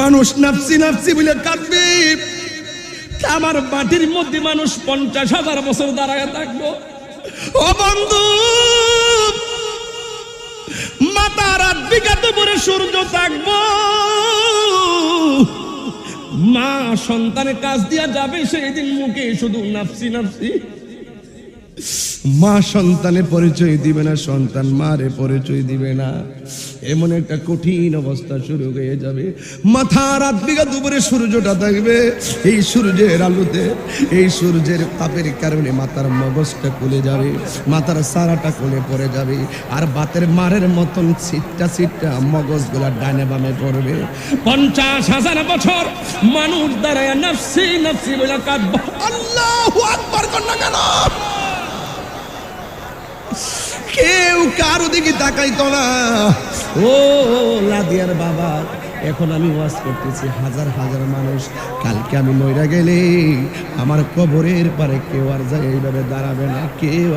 মানুষ নাফসি নাফসি বলে কাঁদবে। আমার মাটির মধ্যে মানুষ 50,000 বছর দাঁড়ায় থাকবো। ও বন্ধু, মাথা রাত বিঘাত পরে সূর্য থাকবো। মা সন্তানের কাজ দিয়া যাবে, সেই দিন মুখে শুধু নাফসি নাফসি। মা সন্তানের পরিচয় দিবে না, সন্তান মারে পরিচয় দিবে না। এমন একটা কঠিন অবস্থা শুরু হয়ে যাবে। মাথা রাত বিঘা দুপুরে সূর্যটা থাকবে। এই সূর্যের আলোতে, এই সূর্যের তাপের কারণে মাথার মগজটা খুলে যাবে, মাথার সারাটা খুলে পড়ে যাবে। আর বাতের মারের মতন ছিটটা ছিটটা মগজগুলা ডানে বামে পড়বে। 50,000 বছর মানুষ দাঁড়ায় নাফসি নাফসি বলে কাঁদবে। আল্লাহু আকবার কন্যা কেন? কেউ কারো দিকে তাকাইতো না। ও লাদিয়ার বাবা, এখন আমি ওয়াজ করতেছি, হাজার হাজার মানুষ। কালকে আমি মইরা গেলে আমার কবরের পারে কেউ আর যায় এইভাবে দাঁড়াবে না, কেউ